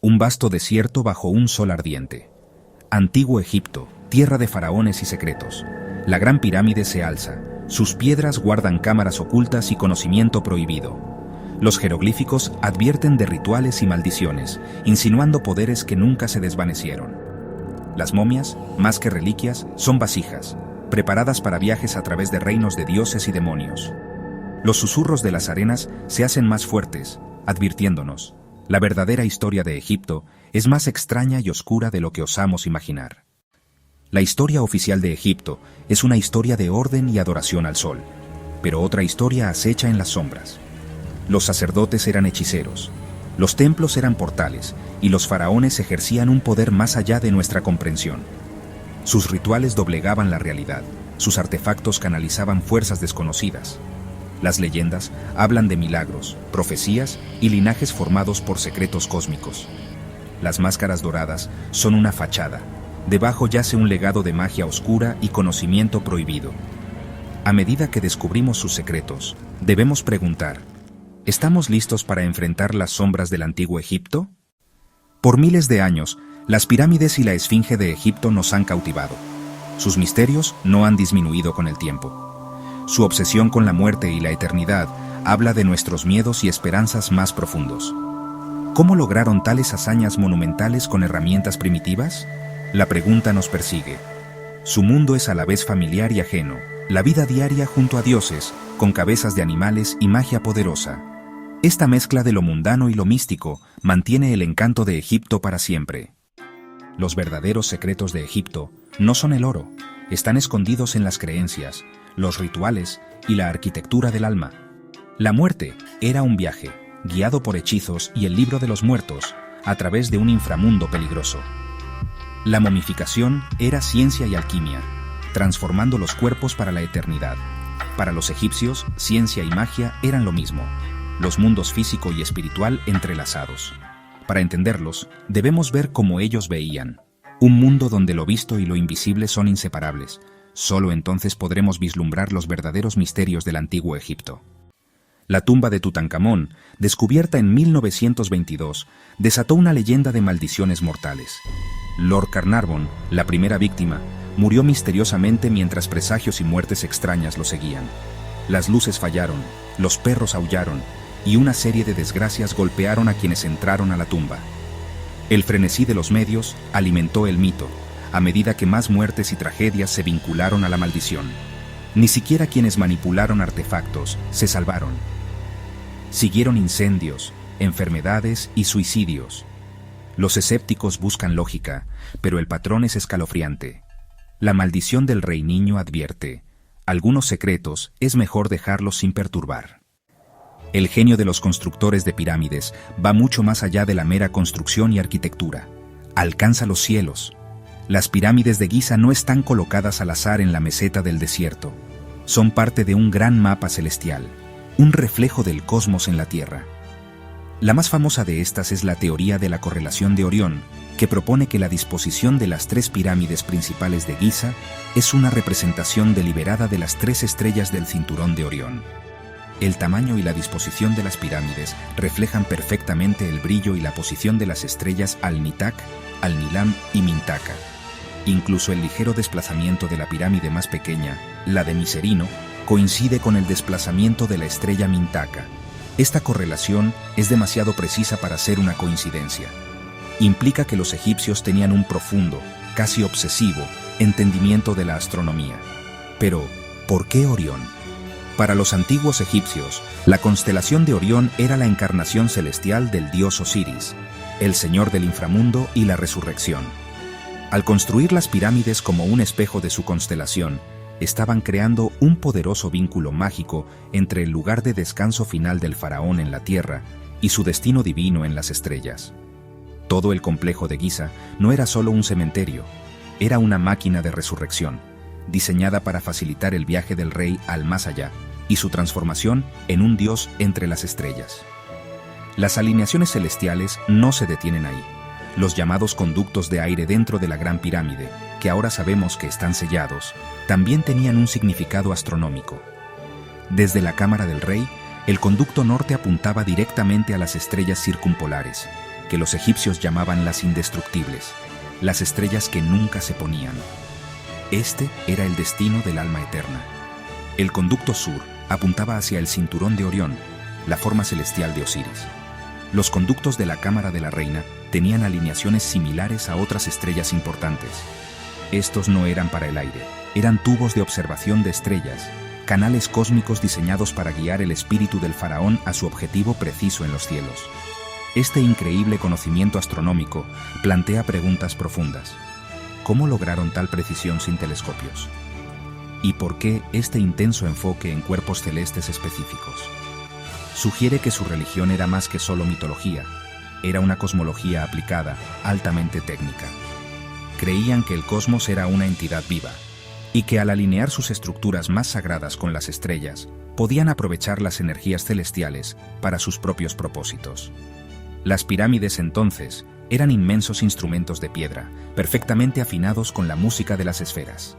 un vasto desierto bajo un sol ardiente. Antiguo Egipto, tierra de faraones y secretos. La gran pirámide se alza. Sus piedras guardan cámaras ocultas y conocimiento prohibido. Los jeroglíficos advierten de rituales y maldiciones, insinuando poderes que nunca se desvanecieron. Las momias, más que reliquias, son vasijas, preparadas para viajes a través de reinos de dioses y demonios. Los susurros de las arenas se hacen más fuertes, advirtiéndonos: la verdadera historia de Egipto es más extraña y oscura de lo que osamos imaginar. La historia oficial de Egipto es una historia de orden y adoración al sol, pero otra historia acecha en las sombras. Los sacerdotes eran hechiceros, los templos eran portales y los faraones ejercían un poder más allá de nuestra comprensión. Sus rituales doblegaban la realidad, sus artefactos canalizaban fuerzas desconocidas. Las leyendas hablan de milagros, profecías y linajes formados por secretos cósmicos. Las máscaras doradas son una fachada. Debajo yace un legado de magia oscura y conocimiento prohibido. A medida que descubrimos sus secretos, debemos preguntar: ¿estamos listos para enfrentar las sombras del antiguo Egipto? Por miles de años, las pirámides y la esfinge de Egipto nos han cautivado. Sus misterios no han disminuido con el tiempo. Su obsesión con la muerte y la eternidad habla de nuestros miedos y esperanzas más profundos. ¿Cómo lograron tales hazañas monumentales con herramientas primitivas? La pregunta nos persigue. Su mundo es a la vez familiar y ajeno, la vida diaria junto a dioses, con cabezas de animales y magia poderosa. Esta mezcla de lo mundano y lo místico mantiene el encanto de Egipto para siempre. Los verdaderos secretos de Egipto no son el oro, están escondidos en las creencias, los rituales y la arquitectura del alma. La muerte era un viaje, guiado por hechizos y el libro de los muertos, a través de un inframundo peligroso. La momificación era ciencia y alquimia, transformando los cuerpos para la eternidad. Para los egipcios, ciencia y magia eran lo mismo, los mundos físico y espiritual entrelazados. Para entenderlos, debemos ver cómo ellos veían. Un mundo donde lo visto y lo invisible son inseparables. Solo entonces podremos vislumbrar los verdaderos misterios del antiguo Egipto. La tumba de Tutankamón, descubierta en 1922, desató una leyenda de maldiciones mortales. Lord Carnarvon, la primera víctima, murió misteriosamente mientras presagios y muertes extrañas lo seguían. Las luces fallaron, los perros aullaron, y una serie de desgracias golpearon a quienes entraron a la tumba. El frenesí de los medios alimentó el mito, a medida que más muertes y tragedias se vincularon a la maldición. Ni siquiera quienes manipularon artefactos se salvaron. Siguieron incendios, enfermedades y suicidios. Los escépticos buscan lógica, pero el patrón es escalofriante. La maldición del Rey Niño advierte: algunos secretos es mejor dejarlos sin perturbar. El genio de los constructores de pirámides va mucho más allá de la mera construcción y arquitectura. Alcanza los cielos. Las pirámides de Giza no están colocadas al azar en la meseta del desierto. Son parte de un gran mapa celestial, un reflejo del cosmos en la Tierra. La más famosa de estas es la teoría de la correlación de Orión, que propone que la disposición de las tres pirámides principales de Giza es una representación deliberada de las tres estrellas del cinturón de Orión. El tamaño y la disposición de las pirámides reflejan perfectamente el brillo y la posición de las estrellas Al-Nitak, Al-Nilam y Mintaka. Incluso el ligero desplazamiento de la pirámide más pequeña, la de Miserino, coincide con el desplazamiento de la estrella Mintaka. Esta correlación es demasiado precisa para ser una coincidencia. Implica que los egipcios tenían un profundo, casi obsesivo, entendimiento de la astronomía. Pero, ¿por qué Orión? Para los antiguos egipcios, la constelación de Orión era la encarnación celestial del dios Osiris, el señor del inframundo y la resurrección. Al construir las pirámides como un espejo de su constelación, estaban creando un poderoso vínculo mágico entre el lugar de descanso final del faraón en la tierra y su destino divino en las estrellas. Todo el complejo de Giza no era solo un cementerio, era una máquina de resurrección, diseñada para facilitar el viaje del rey al más allá y su transformación en un dios entre las estrellas. Las alineaciones celestiales no se detienen ahí. Los llamados conductos de aire dentro de la Gran Pirámide, que ahora sabemos que están sellados, también tenían un significado astronómico. Desde la cámara del rey, el conducto norte apuntaba directamente a las estrellas circumpolares, que los egipcios llamaban las indestructibles, las estrellas que nunca se ponían. Este era el destino del alma eterna. El conducto sur apuntaba hacia el cinturón de Orión, la forma celestial de Osiris. Los conductos de la cámara de la reina tenían alineaciones similares a otras estrellas importantes. Estos no eran para el aire, eran tubos de observación de estrellas, canales cósmicos diseñados para guiar el espíritu del faraón a su objetivo preciso en los cielos. Este increíble conocimiento astronómico plantea preguntas profundas. ¿Cómo lograron tal precisión sin telescopios? ¿Y por qué este intenso enfoque en cuerpos celestes específicos? Sugiere que su religión era más que solo mitología, era una cosmología aplicada, altamente técnica. Creían que el cosmos era una entidad viva, y que al alinear sus estructuras más sagradas con las estrellas, podían aprovechar las energías celestiales para sus propios propósitos. Las pirámides entonces eran inmensos instrumentos de piedra, perfectamente afinados con la música de las esferas.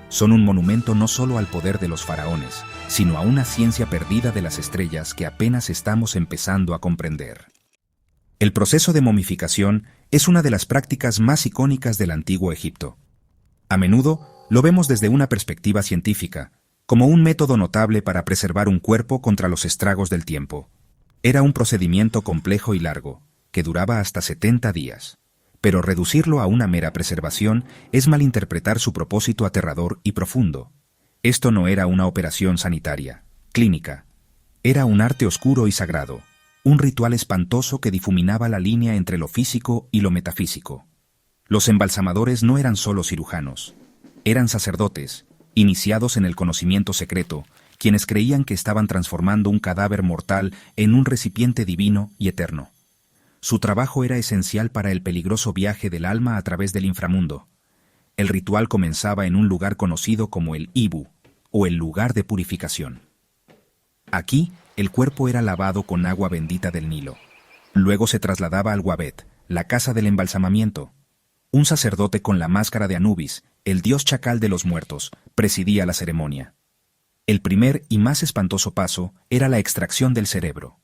Son un monumento no solo al poder de los faraones, sino a una ciencia perdida de las estrellas que apenas estamos empezando a comprender. El proceso de momificación es una de las prácticas más icónicas del antiguo Egipto. A menudo lo vemos desde una perspectiva científica, como un método notable para preservar un cuerpo contra los estragos del tiempo. Era un procedimiento complejo y largo, que duraba hasta 70 días. Pero reducirlo a una mera preservación es malinterpretar su propósito aterrador y profundo. Esto no era una operación sanitaria, clínica. Era un arte oscuro y sagrado, un ritual espantoso que difuminaba la línea entre lo físico y lo metafísico. Los embalsamadores no eran solo cirujanos, eran sacerdotes, iniciados en el conocimiento secreto, quienes creían que estaban transformando un cadáver mortal en un recipiente divino y eterno. Su trabajo era esencial para el peligroso viaje del alma a través del inframundo. El ritual comenzaba en un lugar conocido como el Ibu, o el lugar de purificación. Aquí, el cuerpo era lavado con agua bendita del Nilo. Luego se trasladaba al Wabet, la casa del embalsamamiento. Un sacerdote con la máscara de Anubis, el dios chacal de los muertos, presidía la ceremonia. El primer y más espantoso paso era la extracción del cerebro.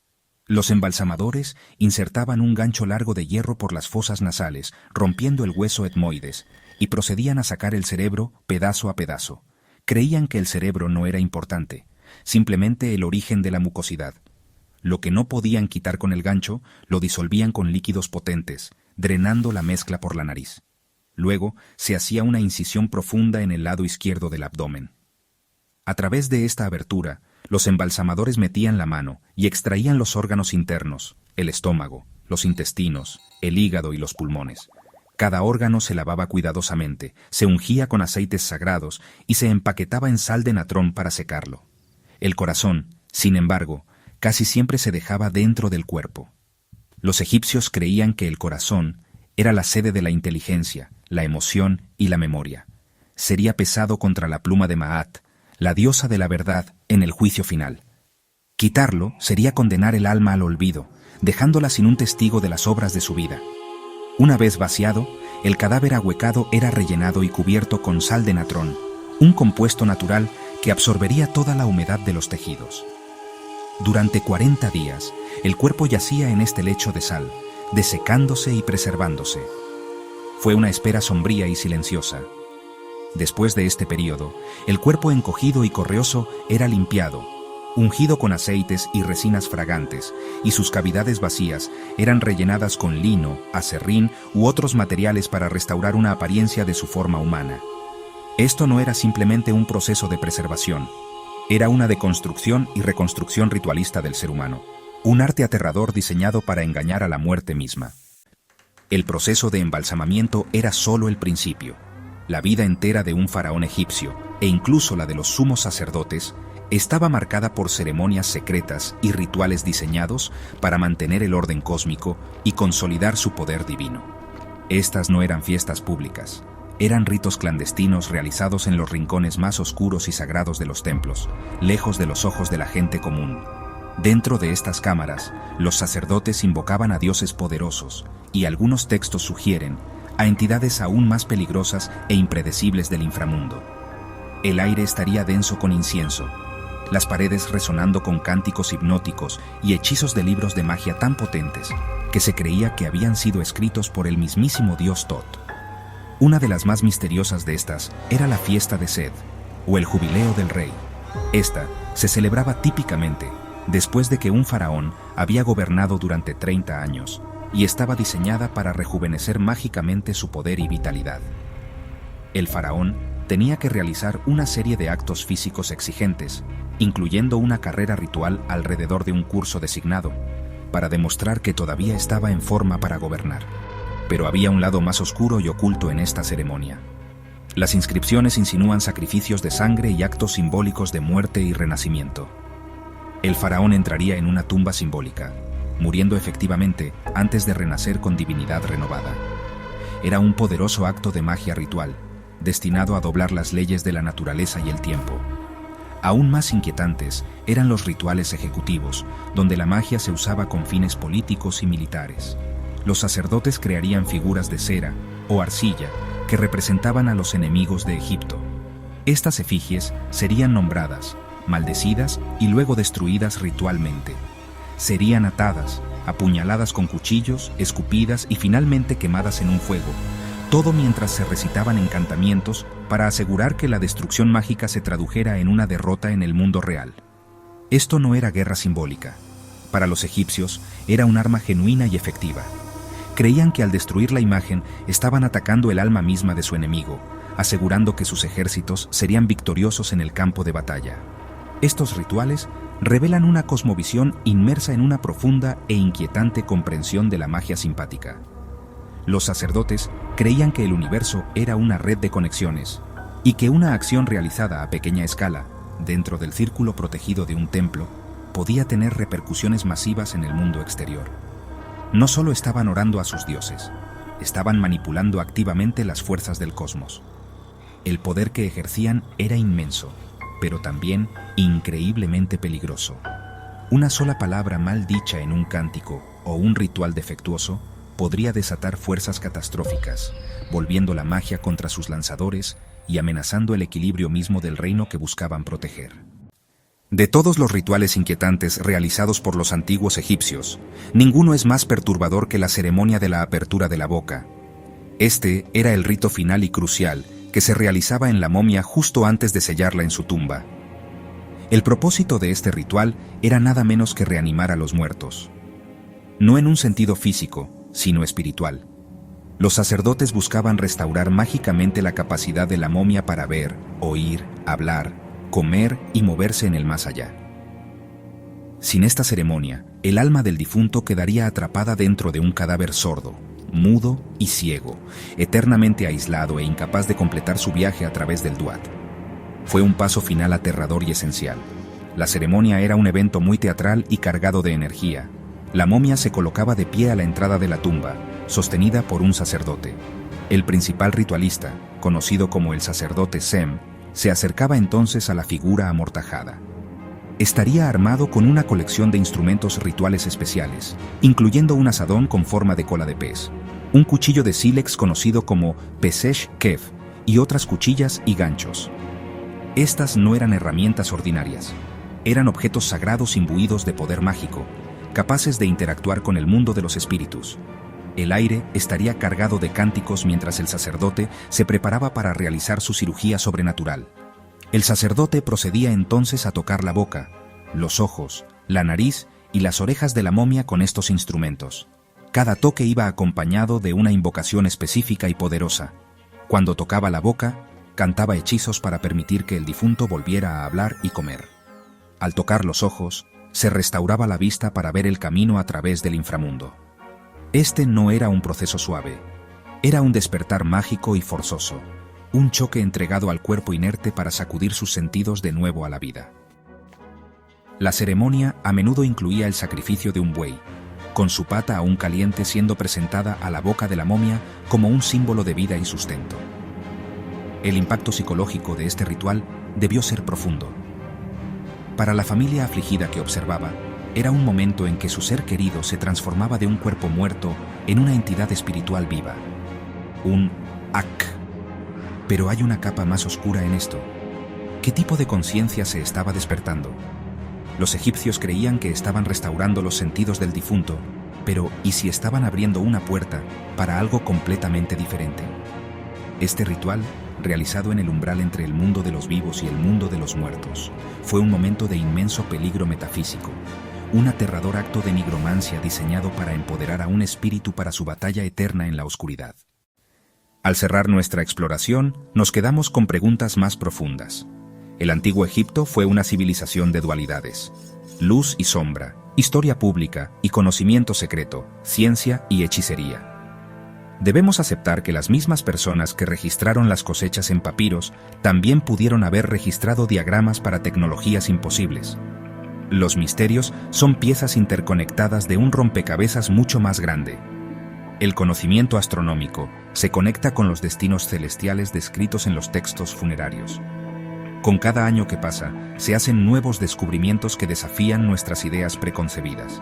Los embalsamadores insertaban un gancho largo de hierro por las fosas nasales, rompiendo el hueso etmoides, y procedían a sacar el cerebro pedazo a pedazo. Creían que el cerebro no era importante, simplemente el origen de la mucosidad. Lo que no podían quitar con el gancho, lo disolvían con líquidos potentes, drenando la mezcla por la nariz. Luego se hacía una incisión profunda en el lado izquierdo del abdomen. A través de esta abertura, los embalsamadores metían la mano y extraían los órganos internos, el estómago, los intestinos, el hígado y los pulmones. Cada órgano se lavaba cuidadosamente, se ungía con aceites sagrados y se empaquetaba en sal de natrón para secarlo. El corazón, sin embargo, casi siempre se dejaba dentro del cuerpo. Los egipcios creían que el corazón era la sede de la inteligencia, la emoción y la memoria. Sería pesado contra la pluma de Maat, la diosa de la verdad, en el juicio final. Quitarlo sería condenar el alma al olvido, dejándola sin un testigo de las obras de su vida. Una vez vaciado, el cadáver ahuecado era rellenado y cubierto con sal de natrón, un compuesto natural que absorbería toda la humedad de los tejidos. Durante 40 días, el cuerpo yacía en este lecho de sal, desecándose y preservándose. Fue una espera sombría y silenciosa. Después de este periodo, el cuerpo encogido y correoso era limpiado, ungido con aceites y resinas fragantes, y sus cavidades vacías eran rellenadas con lino, aserrín u otros materiales para restaurar una apariencia de su forma humana. Esto no era simplemente un proceso de preservación, era una deconstrucción y reconstrucción ritualista del ser humano, un arte aterrador diseñado para engañar a la muerte misma. El proceso de embalsamamiento era solo el principio. La vida entera de un faraón egipcio, e incluso la de los sumos sacerdotes, estaba marcada por ceremonias secretas y rituales diseñados para mantener el orden cósmico y consolidar su poder divino. Estas no eran fiestas públicas, eran ritos clandestinos realizados en los rincones más oscuros y sagrados de los templos, lejos de los ojos de la gente común. Dentro de estas cámaras, los sacerdotes invocaban a dioses poderosos, y algunos textos sugieren a entidades aún más peligrosas e impredecibles del inframundo. El aire estaría denso con incienso, las paredes resonando con cánticos hipnóticos y hechizos de libros de magia tan potentes que se creía que habían sido escritos por el mismísimo dios Tot. Una de las más misteriosas de estas era la fiesta de Sed, o el jubileo del rey. Esta se celebraba típicamente después de que un faraón había gobernado durante 30 años y estaba diseñada para rejuvenecer mágicamente su poder y vitalidad. El faraón tenía que realizar una serie de actos físicos exigentes, incluyendo una carrera ritual alrededor de un curso designado, para demostrar que todavía estaba en forma para gobernar. Pero había un lado más oscuro y oculto en esta ceremonia. Las inscripciones insinúan sacrificios de sangre y actos simbólicos de muerte y renacimiento. El faraón entraría en una tumba simbólica, muriendo efectivamente antes de renacer con divinidad renovada. Era un poderoso acto de magia ritual, destinado a doblar las leyes de la naturaleza y el tiempo. Aún más inquietantes eran los rituales ejecutivos, donde la magia se usaba con fines políticos y militares. Los sacerdotes crearían figuras de cera o arcilla que representaban a los enemigos de Egipto. Estas efigies serían nombradas, maldecidas y luego destruidas ritualmente. Serían atadas, apuñaladas con cuchillos, escupidas y finalmente quemadas en un fuego, todo mientras se recitaban encantamientos para asegurar que la destrucción mágica se tradujera en una derrota en el mundo real. Esto no era guerra simbólica. Para los egipcios era un arma genuina y efectiva. Creían que al destruir la imagen estaban atacando el alma misma de su enemigo, asegurando que sus ejércitos serían victoriosos en el campo de batalla. Estos rituales revelan una cosmovisión inmersa en una profunda e inquietante comprensión de la magia simpática. Los sacerdotes creían que el universo era una red de conexiones y que una acción realizada a pequeña escala, dentro del círculo protegido de un templo, podía tener repercusiones masivas en el mundo exterior. No solo estaban orando a sus dioses, estaban manipulando activamente las fuerzas del cosmos. El poder que ejercían era inmenso, pero también increíblemente peligroso. Una sola palabra mal dicha en un cántico o un ritual defectuoso podría desatar fuerzas catastróficas, volviendo la magia contra sus lanzadores y amenazando el equilibrio mismo del reino que buscaban proteger. De todos los rituales inquietantes realizados por los antiguos egipcios, ninguno es más perturbador que la ceremonia de la apertura de la boca. Este era el rito final y crucial que se realizaba en la momia justo antes de sellarla en su tumba. El propósito de este ritual era nada menos que reanimar a los muertos. No en un sentido físico, sino espiritual. Los sacerdotes buscaban restaurar mágicamente la capacidad de la momia para ver, oír, hablar, comer y moverse en el más allá. Sin esta ceremonia, el alma del difunto quedaría atrapada dentro de un cadáver sordo, mudo y ciego, eternamente aislado e incapaz de completar su viaje a través del Duat. Fue un paso final aterrador y esencial. La ceremonia era un evento muy teatral y cargado de energía. La momia se colocaba de pie a la entrada de la tumba, sostenida por un sacerdote. El principal ritualista, conocido como el sacerdote Sem, se acercaba entonces a la figura amortajada. Estaría armado con una colección de instrumentos rituales especiales, incluyendo un azadón con forma de cola de pez, un cuchillo de sílex conocido como Pesesh Kef y otras cuchillas y ganchos. Estas no eran herramientas ordinarias, eran objetos sagrados imbuidos de poder mágico, capaces de interactuar con el mundo de los espíritus. El aire estaría cargado de cánticos mientras el sacerdote se preparaba para realizar su cirugía sobrenatural. El sacerdote procedía entonces a tocar la boca, los ojos, la nariz y las orejas de la momia con estos instrumentos. Cada toque iba acompañado de una invocación específica y poderosa. Cuando tocaba la boca, cantaba hechizos para permitir que el difunto volviera a hablar y comer. Al tocar los ojos, se restauraba la vista para ver el camino a través del inframundo. Este no era un proceso suave, era un despertar mágico y forzoso, un choque entregado al cuerpo inerte para sacudir sus sentidos de nuevo a la vida. La ceremonia a menudo incluía el sacrificio de un buey, con su pata aún caliente siendo presentada a la boca de la momia como un símbolo de vida y sustento. El impacto psicológico de este ritual debió ser profundo. Para la familia afligida que observaba, era un momento en que su ser querido se transformaba de un cuerpo muerto en una entidad espiritual viva. Un Ak. Pero hay una capa más oscura en esto. ¿Qué tipo de conciencia se estaba despertando? Los egipcios creían que estaban restaurando los sentidos del difunto, Pero, ¿y si estaban abriendo una puerta para algo completamente diferente? Este ritual, realizado en el umbral entre el mundo de los vivos y el mundo de los muertos, fue un momento de inmenso peligro metafísico, un aterrador acto de nigromancia diseñado para empoderar a un espíritu para su batalla eterna en la oscuridad. Al cerrar nuestra exploración, nos quedamos con preguntas más profundas. El antiguo Egipto fue una civilización de dualidades: luz y sombra, historia pública y conocimiento secreto, ciencia y hechicería. Debemos aceptar que las mismas personas que registraron las cosechas en papiros también pudieron haber registrado diagramas para tecnologías imposibles. Los misterios son piezas interconectadas de un rompecabezas mucho más grande. El conocimiento astronómico se conecta con los destinos celestiales descritos en los textos funerarios. Con cada año que pasa, se hacen nuevos descubrimientos que desafían nuestras ideas preconcebidas.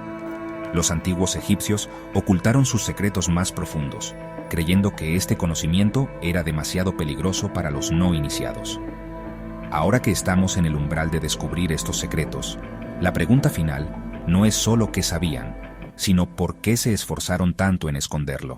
Los antiguos egipcios ocultaron sus secretos más profundos, creyendo que este conocimiento era demasiado peligroso para los no iniciados. Ahora que estamos en el umbral de descubrir estos secretos, la pregunta final no es solo qué sabían, sino por qué se esforzaron tanto en esconderlo.